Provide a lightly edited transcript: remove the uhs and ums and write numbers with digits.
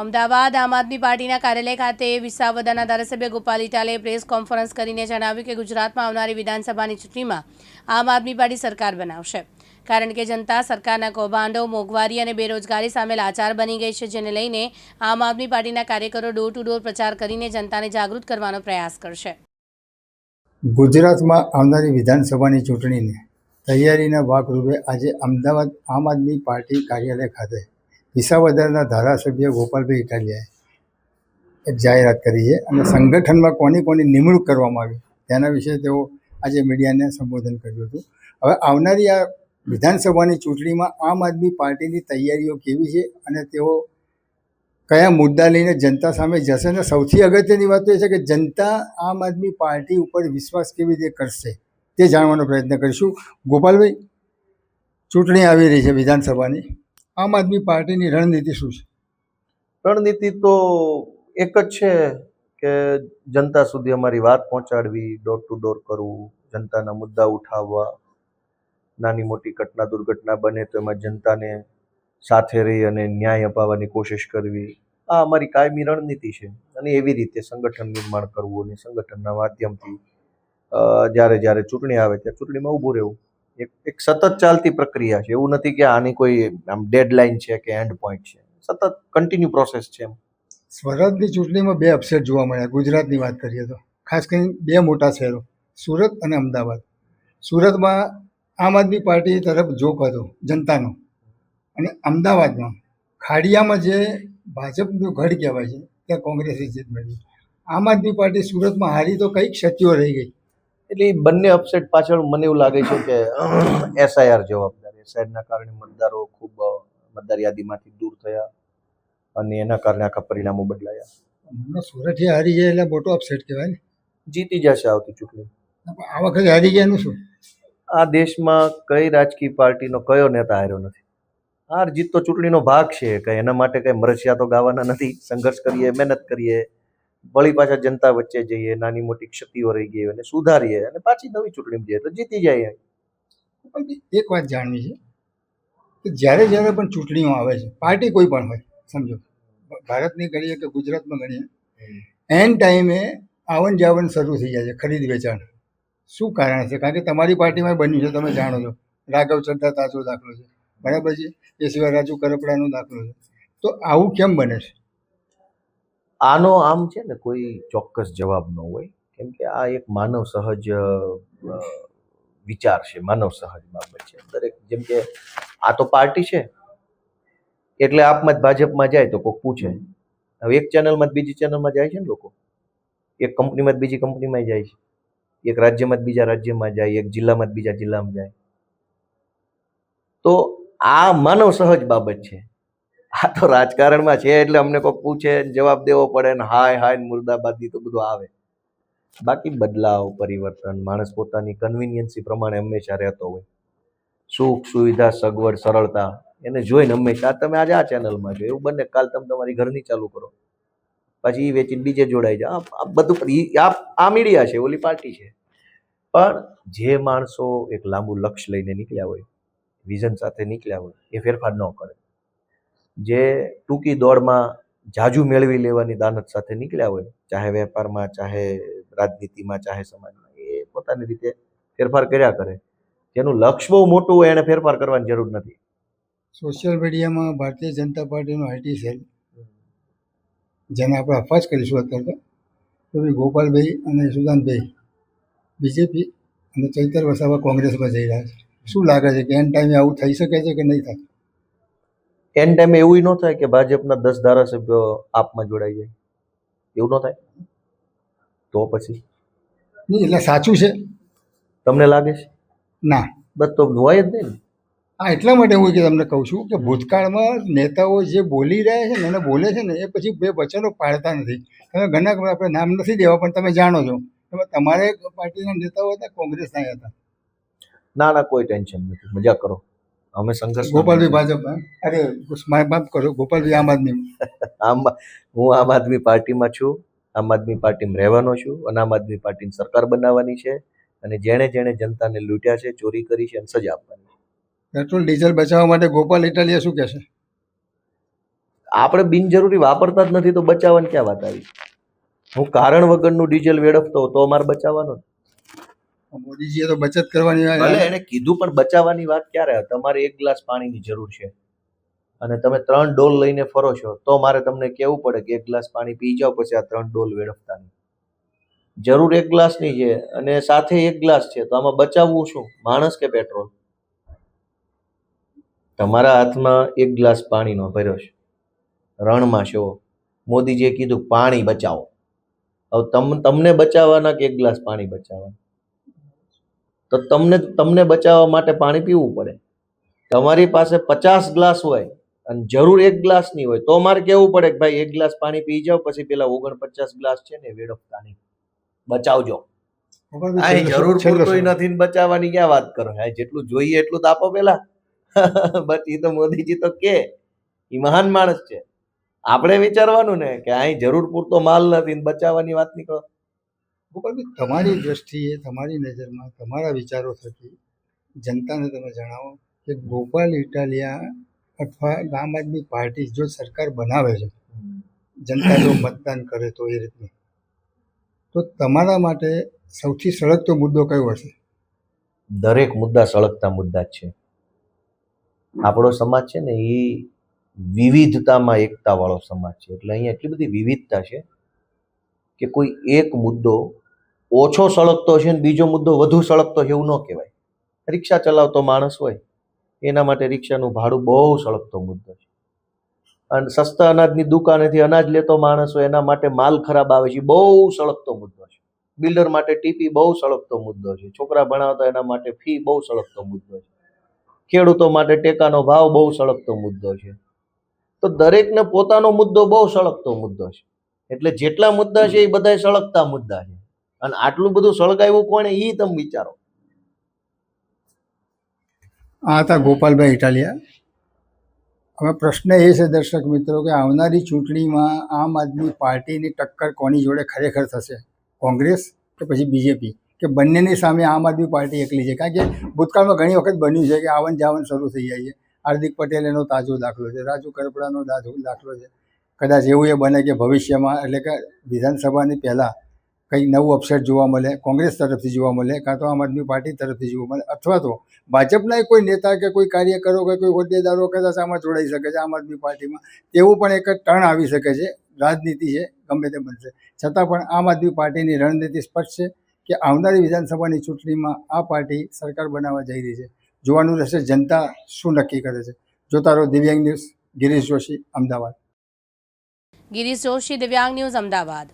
અમદાવાદ આમ આદમી પાર્ટીના કાર્યાલય ખાતે વિસાવદરના ધારાસભ્ય ગોપાલ ઇટાલિયાએ પ્રેસ કોન્ફરન્સ કરીને જણાવ્યું કે ગુજરાતમાં આવનારી વિધાનસભાની ચૂંટણીમાં આમ આદમી પાર્ટી સરકાર બનાવશે, કારણ કે જનતા સરકારના કૌભાંડો, મોંઘવારી અને બેરોજગારી સામે લાચાર બની ગઈ છે, જેને લઈને આમ આદમી પાર્ટીના કાર્યકરો ડોર ટુ ડોર પ્રચાર કરીને જનતાને જાગૃત કરવાનો પ્રયાસ કરશે. ગુજરાતમાં આવનારી વિધાનસભાની ચૂંટણીને તૈયારીના ભાગરૂપે આજે અમદાવાદ આમ આદમી પાર્ટી કાર્યાલય ખાતે વિસાવદરના ધારાસભ્ય ગોપાલભાઈ ઇટાલિયાએ એક જાહેરાત કરી છે અને સંગઠનમાં કોની નિમણૂક કરવામાં આવી તેના વિશે તેઓ આજે મીડિયાને સંબોધન કર્યું હતું. હવે આવનારી આ વિધાનસભાની ચૂંટણીમાં આમ આદમી પાર્ટીની તૈયારીઓ કેવી છે અને તેઓ કયા મુદ્દા લઈને જનતા સામે જશે, અને સૌથી અગત્યની વાત તો એ છે કે જનતા આમ આદમી પાર્ટી ઉપર વિશ્વાસ કેવી રીતે કરશે તે જાણવાનો પ્રયત્ન કરીશું. ગોપાલભાઈ, ચૂંટણી આવી રહી છે વિધાનસભાની, આમ આદમી પાર્ટીની રણનીતિ શું છે? રણનીતિ તો એક જ છે કે જનતા સુધી અમારી વાત પહોંચાડવી, ડોર ટુ ડોર કરવું, જનતાના મુદ્દા ઉઠાવવા, નાની મોટી ઘટના દુર્ઘટના બને તો એમાં જનતાને સાથે રહી અને ન્યાય અપાવવાની કોશિશ કરવી. આ અમારી કાયમી રણનીતિ છે અને એવી રીતે સંગઠન નિર્માણ કરવું અને સંગઠનના માધ્યમથી જ્યારે જ્યારે ચૂંટણી આવે ત્યારે ચૂંટણીમાં ઊભું રહેવું એક સતત ચાલતી પ્રક્રિયા છે. એવું નથી કે આની કોઈ આમ ડેડલાઇન છે કે એન્ડ પોઈન્ટ છે, સતત કન્ટિન્યુ પ્રોસેસ છે. સ્વરાજની ચૂંટણીમાં બે અપસેટ જોવા મળ્યા. ગુજરાતની વાત કરીએ તો ખાસ કરીને બે મોટા શહેરો સુરત અને અમદાવાદ. સુરતમાં આમ આદમી પાર્ટી તરફ ઝોક હતો જનતાનો, અને અમદાવાદમાં ખાડિયામાં જે ભાજપનું ગઢ કહેવાય છે ત્યાં કોંગ્રેસે જીત મેળવી. આમ આદમી પાર્ટી સુરતમાં હારી તો કઈ ક્ષતિઓ રહી ગઈ? એટલે એ બંને અપસેટ પાછળ મને એવું લાગે છે કે એસઆઈઆર જવાબદાર. એસઆઈઆરના કારણે મતદારો ખૂબ મતદાર યાદીમાંથી દૂર થયા અને એના કારણે આખા પરિણામો બદલાયા. સુરતથી હારી જાય એટલે મોટો અપસેટ કહેવાય ને. જીતી જશે આવતી ચૂંટણી. આ વખતે હારી ગયાનું શું? આ દેશમાં કઈ રાજકીય પાર્ટીનો કયો નેતા હાર્યો નથી. હાર જીત તો ચૂંટણીનો ભાગ છે, કઈ એના માટે કઈ મરસિયા તો ગાવાના નથી. સંઘર્ષ કરીએ, મહેનત કરીએ, વળી પાછા જનતા વચ્ચે જઈએ, નાની મોટી ક્ષતિઓ રહી ગઈ અને સુધારીએ અને પાછી નવી ચૂંટણી જઈએ તો જીતી જાય. એક વાત જાણવી છે કે જ્યારે પણ ચૂંટણીઓ આવે છે, પાર્ટી કોઈ પણ હોય, સમજો ભારતની ગણીએ કે ગુજરાતમાં ગણીએ, એન ટાઈમે આવન જાવન શરૂ થઈ જાય છે, ખરીદ વેચાણ. શું કારણ છે? કારણ કે તમારી પાર્ટીમાં બન્યું છે, તમે જાણો છો. રાઘવ ચડ્ઢા તાજો દાખલો છે, બરાબર છે. એ સિવાય રાજુ કરપડાનો દાખલો છે. તો આવું કેમ બને છે? આનો આમ છે ને કોઈ ચોક્કસ જવાબ ન હોય, કેમ કે આ એક માનવ સહજ વિચાર છે, માનવ સહજ બાબત છે. દરેક જેમ કે આ તો પાર્ટી છે એટલે આપમાં જ ભાજપમાં જાય તો કોઈ પૂછે. હવે એક ચેનલમાં જ બીજી ચેનલમાં જાય છે ને લોકો, એક કંપનીમાં જ બીજી કંપનીમાં જાય છે, એક રાજ્યમાં જ બીજા રાજ્યમાં જાય, એક જિલ્લામાં જ બીજા જિલ્લામાં જાય. તો આ માનવ સહજ બાબત છે. આ તો રાજકારણમાં છે એટલે અમને કોઈ પૂછે, જવાબ દેવો પડે ને હાય હાય મુર્દાબાદી તો બધું આવે. બાકી બદલાવ, પરિવર્તન, માણસ પોતાની કન્વિનિયન્સી પ્રમાણે હંમેશા રહેતો હોય. સુખ સુવિધા, સગવડ, સરળતા એને જોઈને હંમેશા તમે આજે આ ચેનલમાં જો, એવું બને કાલ તમે તમારી ઘરની ચાલુ કરો, પછી એ વેચીને બીજે જોડાઈ જાય. આ બધું આ મીડિયા છે, ઓલી પાર્ટી છે. પણ જે માણસો એક લાંબુ લક્ષ્ય લઈને નીકળ્યા હોય, વિઝન સાથે નીકળ્યા હોય, એ ફેરફાર ન કરે. જે ટૂંકી દોડમાં જાજુ મેળવી લેવાની દાનત સાથે નીકળ્યા હોય, ચાહે વેપારમાં, ચાહે રાજનીતિમાં, ચાહે સમાજમાં, એ પોતાની રીતે ફેરફાર કર્યા કરે. જેનું લક્ષ્ય બહુ મોટું હોય એને ફેરફાર કરવાની જરૂર નથી. સોશિયલ મીડિયામાં ભારતીય જનતા પાર્ટીનો આઈટી સેલ, જેને આપણે અફવાજ કરીશું અત્યારે, તો ભાઈ ગોપાલભાઈ અને સુદાનભાઈ બીજેપી અને ચૈતર વસાવા કોંગ્રેસમાં જઈ રહ્યા છે. શું લાગે છે કે એન ટાઈમે આવું થઈ શકે છે કે નહીં થાય? એન ટાઈમે એવું ન થાય કે ભાજપના 10 ધારાસભ્યો આપમાં જોડાઈ જાય? એવું ન થાય તો પછી નહીં, એટલે સાચું છે તમને લાગે છે? ના, બસ તો હોય જ નહીં ને. હા, એટલા માટે હું તમને કહું છું કે ભૂતકાળમાં નેતાઓ જે બોલી રહ્યા છે ને એને બોલે છે ને એ પછી બે વચનો પાડતા નથી. તમે ઘણા આપણે નામ નથી દેવા પણ તમે જાણો છો, તમારે પાર્ટીના નેતાઓ હતા, કોંગ્રેસના હતા. ના કોઈ ટેન્શન નથી, મજા કરો. અમે સંઘર્ષ. ગોપાલભાઈ ભાજપ, અરે માફ કરો, ગોપાલભાઈ આમ આદમી. હું આમ આદમી પાર્ટીમાં છું, આમ આદમી પાર્ટીમાં રહેવાનો છું અને આમ આદમી પાર્ટીની સરકાર બનાવવાની છે. અને જેણે જનતાને લૂંટ્યા છે, ચોરી કરી છે, એને સજા આપવાની છે. પેટ્રોલ ડીઝલ બચાવવા માટે ગોપાલ ઇટાલિયા શું કહેશે? આપણે બિનજરૂરી વાપરતા જ નથી તો બચાવવાની ક્યાં વાત આવી? હું કારણ વગરનું ડીઝલ વેડફતો તો મારે બચાવવાનો. મોદીજીએ તો બચત કરવાની વાત- ભલે એને કીધું પણ બચાવવાની વાત ક્યારે? તમારે 1 ગ્લાસ પાણીની જરૂર છે અને તમે 3 ડોલ લઈને ફરો છો તો મારે તમને કહેવું પડે કે 1 ગ્લાસ પાણી પી જાઓ પછી આ 3 ડોલ વેડફતા નહીં. જરૂર 1 ગ્લાસની છે અને સાથે 1 ગ્લાસ છે તો આમાં બચાવવું શું, માણસ કે પેટ્રોલ? તમારા હાથમાં 1 ગ્લાસ પાણીનો ભર્યો છે, રણમાં છો, મોદીજીએ કીધું પાણી બચાવો. હવે તમને બચાવવાના કે 1 ગ્લાસ પાણી બચાવવાના? તો તમને બચાવવા માટે પાણી પીવું પડે. તમારી પાસે 50 ગ્લાસ હોય અને જરૂર 1 ગ્લાસની હોય તો મારે કેવું પડે કે ભાઈ 1 ગ્લાસ પાણી પી જાઓ પછી પેલા 49 ગ્લાસ છે ને વેડફતા નહીં, બચાવજો. આ જરૂર પૂરતું નથી ને બચાવવાની ક્યાં વાત કરો? હા, જેટલું જોઈએ એટલું તો આપો પેલા. બટ એ તો મોદીજી તો કે એ મહાન માણસ છે. આપણે વિચારવાનું ને કે અહીં જરૂર પૂરતો માલ નથી ને બચાવવાની વાત નીકળો. ગોપાલભાઈ, તમારી દ્રષ્ટિએ, તમારી નજરમાં, તમારા વિચારો થકી જનતાને તમે જણાવો કે ગોપાલ ઇટાલિયા અથવા આમ આદમી પાર્ટી જો સરકાર બનાવે છે, જનતા જો મતદાન કરે તો એ રીતનું, તો તમારા માટે સૌથી સળગતો મુદ્દો કયો હશે? દરેક મુદ્દા સળગતા મુદ્દા જ છે. આપણો સમાજ છે ને એ વિવિધતામાં એકતા વાળો સમાજ છે. એટલે અહીંયા એટલી બધી વિવિધતા છે કે કોઈ એક મુદ્દો ઓછો સળગતો છે ને બીજો મુદ્દો વધુ સળગતો છે એવું ન કહેવાય. રિક્ષા ચલાવતો માણસ હોય એના માટે રિક્ષાનું ભાડું બહુ સળગતો મુદ્દો છે. અને સસ્તા અનાજની દુકાનેથી અનાજ લેતો માણસ હોય એના માટે માલ ખરાબ આવે છે, બહુ સળગતો મુદ્દો છે. બિલ્ડર માટે ટીપી બહુ સળગતો મુદ્દો છે. છોકરા ભણાવતા એના માટે ફી બહુ સળગતો મુદ્દો છે. ખેડૂતો માટે ટેકાનો ભાવ બહુ સળગતો મુદ્દો છે. તો દરેકને પોતાનો મુદ્દો બહુ સળગતો મુદ્દો છે. એટલે જેટલા મુદ્દા છે એ બધા સળગતા મુદ્દા છે. અને આટલું બધું સળગાવ્યું કોણે એ તમે વિચારો. આ હતા ગોપાલભાઈ ઇટાલિયા. હવે પ્રશ્ન એ છે દર્શક મિત્રો કે આવનારી ચૂંટણીમાં આમ આદમી પાર્ટીની ટક્કર કોની જોડે ખરેખર થશે? કોંગ્રેસ કે પછી બીજેપી, કે બંનેની સામે આમ આદમી પાર્ટી એકલી છે? કારણ કે ભૂતકાળમાં ઘણી વખત બન્યું છે કે આવન જાવન શરૂ થઈ જાય છે. હાર્દિક પટેલ એનો તાજો દાખલો છે, રાજુ કરપડાનો દાખલો છે. કદાચ એવું એ બને કે ભવિષ્યમાં એટલે કે વિધાનસભાની પહેલાં કંઈક નવું અપસેટ જોવા મળે, કોંગ્રેસ તરફથી જોવા મળે, કાં તો આમ આદમી પાર્ટી તરફથી જોવા મળે, અથવા તો ભાજપના કોઈ નેતા કે કોઈ કાર્યકરો કે કોઈ હોદ્દેદારો કદાચ આમાં જોડાઈ શકે છે આમ આદમી પાર્ટીમાં. તેવું પણ એક ટર્ન આવી શકે છે. રાજનીતિ છે, ગમે તે બનશે. છતાં પણ આમ આદમી પાર્ટીની રણનીતિ સ્પષ્ટ છે કે આવનારી વિધાનસભાની ચૂંટણીમાં આ પાર્ટી સરકાર બનાવવા જઈ રહી છે. જોવાનું રહેશે જનતા શું નક્કી કરે છે. જોતા રહો દિવ્યાંગ ન્યૂઝ. ગિરીશ જોશી, અમદાવાદ. ગિરીશ જોશી, દિવ્યાંગ ન્યૂઝ, અમદાવાદ.